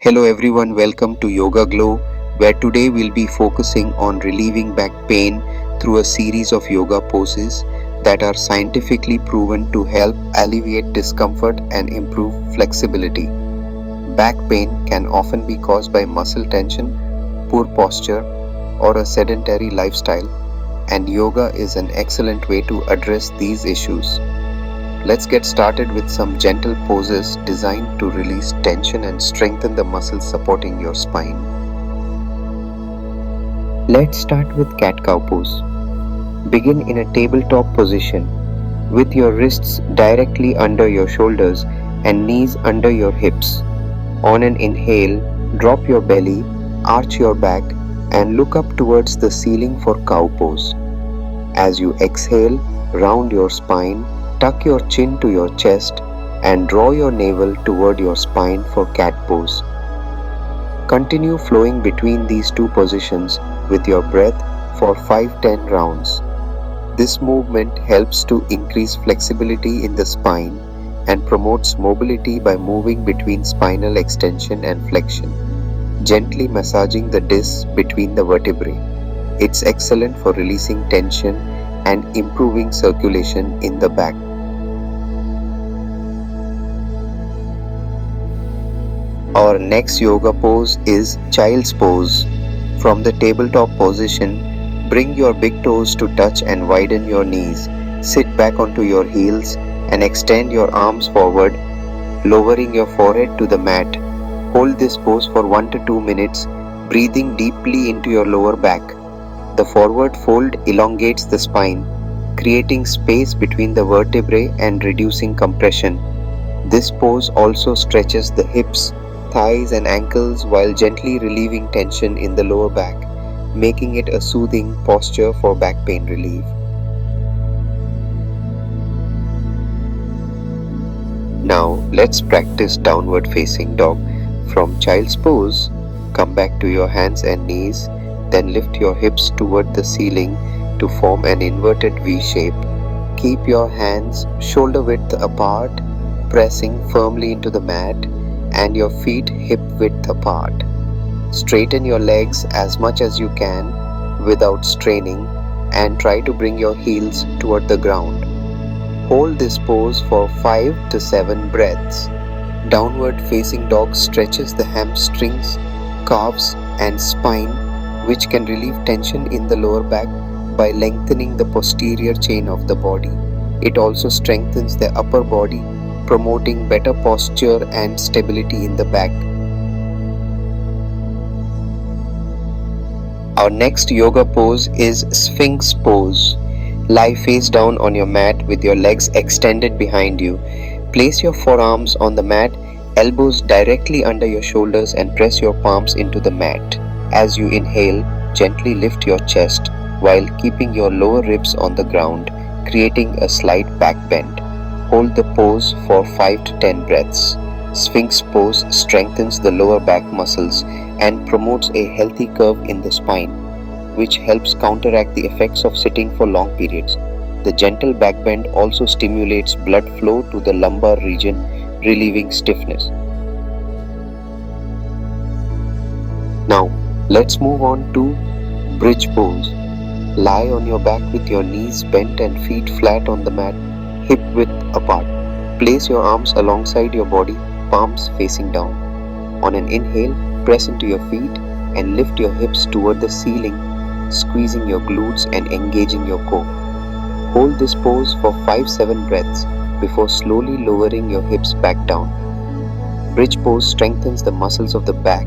Hello everyone, welcome to Yoga Glow, where today we'll be focusing on relieving back pain through a series of yoga poses that are scientifically proven to help alleviate discomfort and improve flexibility. Back pain can often be caused by muscle tension, poor posture, or a sedentary lifestyle, and yoga is an excellent way to address these issues. Let's get started with some gentle poses designed to release tension and strengthen the muscles supporting your spine. Let's start with cat-cow pose. Begin in a tabletop position with your wrists directly under your shoulders and knees under your hips. On an inhale, drop your belly, arch your back, and look up towards the ceiling for cow pose. As you exhale, round your spine, tuck your chin to your chest and draw your navel toward your spine for cat pose. Continue flowing between these two positions with your breath for 5-10 rounds. This movement helps to increase flexibility in the spine and promotes mobility by moving between spinal extension and flexion, gently massaging the discs between the vertebrae. It's excellent for releasing tension and improving circulation in the back. Our next yoga pose is Child's Pose. From the tabletop position, bring your big toes to touch and widen your knees. Sit back onto your heels and extend your arms forward, lowering your forehead to the mat. Hold this pose for 1 to 2 minutes, breathing deeply into your lower back. The forward fold elongates the spine, creating space between the vertebrae and reducing compression. This pose also stretches the hips, thighs and ankles while gently relieving tension in the lower back, making it a soothing posture for back pain relief. Now let's practice downward facing dog. From Child's Pose, come back to your hands and knees, then lift your hips toward the ceiling to form an inverted V shape. Keep your hands shoulder width apart, pressing firmly into the mat, and your feet hip width apart. Straighten your legs as much as you can without straining and try to bring your heels toward the ground. Hold this pose for 5 to 7 breaths. Downward facing dog stretches the hamstrings, calves and spine, which can relieve tension in the lower back by lengthening the posterior chain of the body. It also strengthens the upper body, promoting better posture and stability in the back. Our next yoga pose is Sphinx Pose. Lie face down on your mat with your legs extended behind you. Place your forearms on the mat, elbows directly under your shoulders, and press your palms into the mat. As you inhale, gently lift your chest while keeping your lower ribs on the ground, creating a slight back bend. Hold the pose for 5 to 10 breaths. Sphinx Pose strengthens the lower back muscles and promotes a healthy curve in the spine, which helps counteract the effects of sitting for long periods. The gentle back bend also stimulates blood flow to the lumbar region, relieving stiffness. Now, let's move on to Bridge Pose. Lie on your back with your knees bent and feet flat on the mat, hip width apart. Place your arms alongside your body, palms facing down. On an inhale, press into your feet and lift your hips toward the ceiling, squeezing your glutes and engaging your core. Hold this pose for 5-7 breaths before slowly lowering your hips back down. Bridge pose strengthens the muscles of the back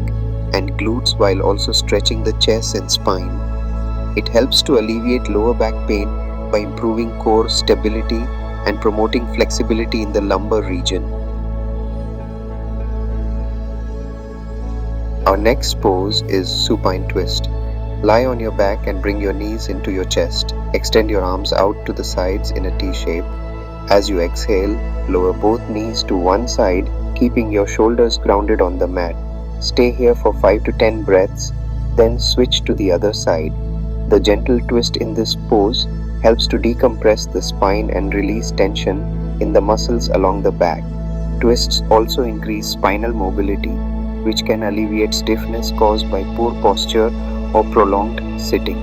and glutes while also stretching the chest and spine. It helps to alleviate lower back pain by improving core stability and promoting flexibility in the lumbar region. Our next pose is Supine Twist. Lie on your back and bring your knees into your chest. Extend your arms out to the sides in a T shape. As you exhale, lower both knees to one side, keeping your shoulders grounded on the mat. Stay here for 5 to 10 breaths, then switch to the other side. The gentle twist in this pose helps to decompress the spine and release tension in the muscles along the back. Twists also increase spinal mobility which can alleviate stiffness caused by poor posture or prolonged sitting.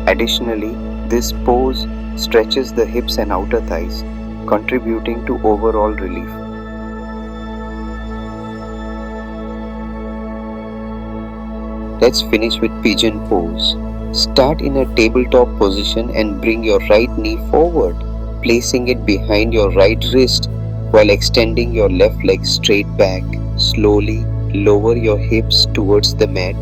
Additionally, this pose stretches the hips and outer thighs, contributing to overall relief. Let's finish with Pigeon Pose. Start in a tabletop position and bring your right knee forward, placing it behind your right wrist while extending your left leg straight back. Slowly lower your hips towards the mat,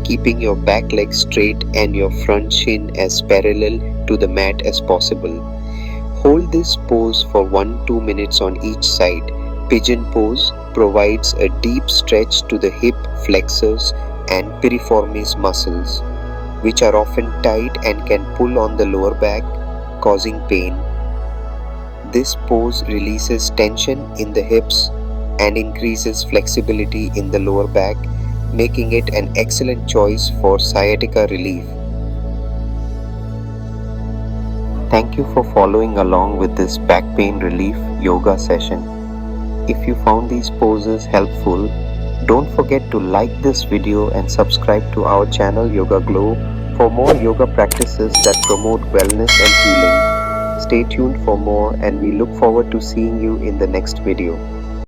keeping your back leg straight and your front shin as parallel to the mat as possible. Hold this pose for 1-2 minutes on each side. Pigeon Pose provides a deep stretch to the hip flexors and piriformis muscles, which are often tight and can pull on the lower back, causing pain. This pose releases tension in the hips and increases flexibility in the lower back, making it an excellent choice for sciatica relief. Thank you for following along with this back pain relief yoga session. If you found these poses helpful, don't forget to like this video and subscribe to our channel Yoga Glow for more yoga practices that promote wellness and healing. Stay tuned for more, and we look forward to seeing you in the next video.